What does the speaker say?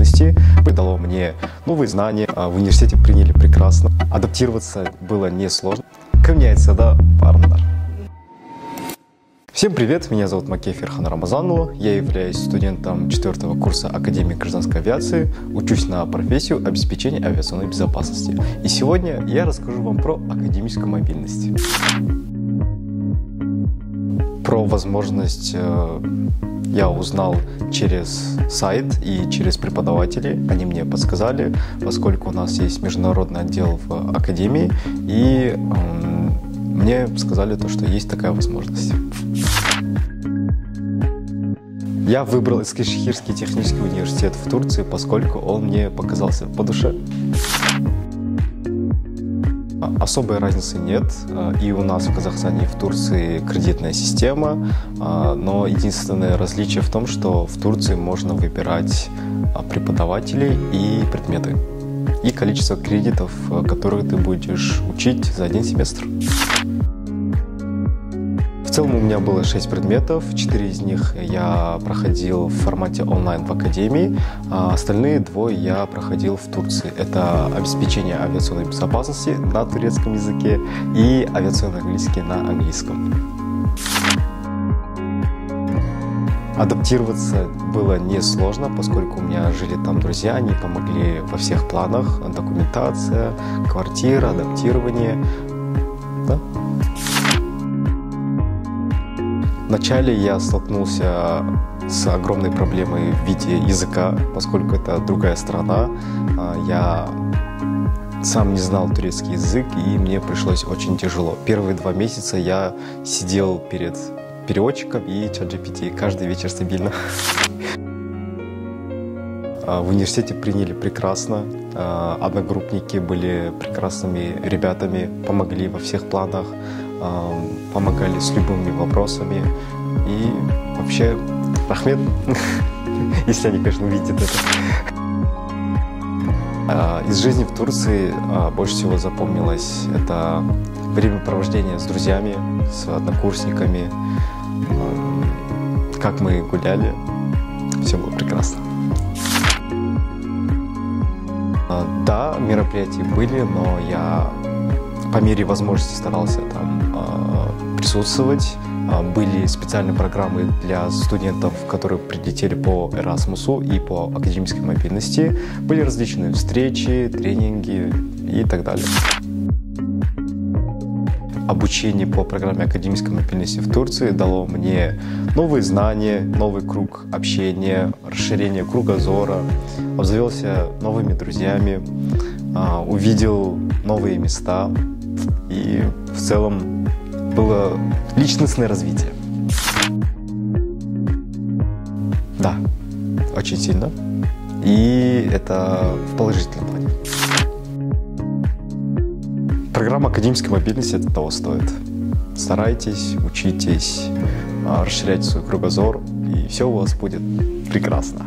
мобильности, дало мне новые знания, в университете приняли прекрасно, адаптироваться было несложно. Кымняется, да, парндар. Всем привет, меня зовут Макеев Ферхан Рамазанұлы, я являюсь студентом 4-го курса Академии гражданской авиации, учусь на профессию обеспечения авиационной безопасности. И сегодня я расскажу вам про академическую мобильность. Про возможность я узнал через сайт и через преподавателей. Они мне подсказали, поскольку у нас есть международный отдел в академии, и мне сказали, что есть такая возможность. Я выбрал Эскишехирский технический университет в Турции, поскольку он мне показался по душе. Особой разницы нет, и у нас в Казахстане, и в Турции кредитная система, но единственное различие в том, что в Турции можно выбирать преподавателей и предметы, и количество кредитов, которые ты будешь учить за один семестр. В целом у меня было 6 предметов, 4 из них я проходил в формате онлайн в академии, а остальные 2 я проходил в Турции. Это обеспечение авиационной безопасности на турецком языке и авиационный английский на английском. Адаптироваться было несложно, поскольку у меня жили там друзья, они помогли во всех планах: документация, квартира, адаптирование. Да? Вначале я столкнулся с огромной проблемой в виде языка, поскольку это другая страна. Я сам не знал турецкий язык, и мне пришлось очень тяжело. Первые 2 месяца я сидел перед переводчиком и ChatGPT каждый вечер стабильно. В университете приняли прекрасно. Одногруппники были прекрасными ребятами, помогли во всех планах, помогали с любыми вопросами. И вообще, рахмет, если они, конечно, увидят это. Из жизни в Турции больше всего запомнилось это времяпровождение с друзьями, с однокурсниками, как мы гуляли, все было прекрасно. Да, мероприятия были, но я по мере возможности старался там присутствовать. Были специальные программы для студентов, которые прилетели по Эрасмусу и по академической мобильности. Были различные встречи, тренинги и так далее. Обучение по программе академической мобильности в Турции дало мне новые знания, новый круг общения, расширение кругозора, обзавелся новыми друзьями, увидел новые места, и в целом было личностное развитие. Да, очень сильно. И это в положительном плане. Программа академической мобильности это того стоит. Старайтесь, учитесь, расширяйте свой кругозор, и все у вас будет прекрасно.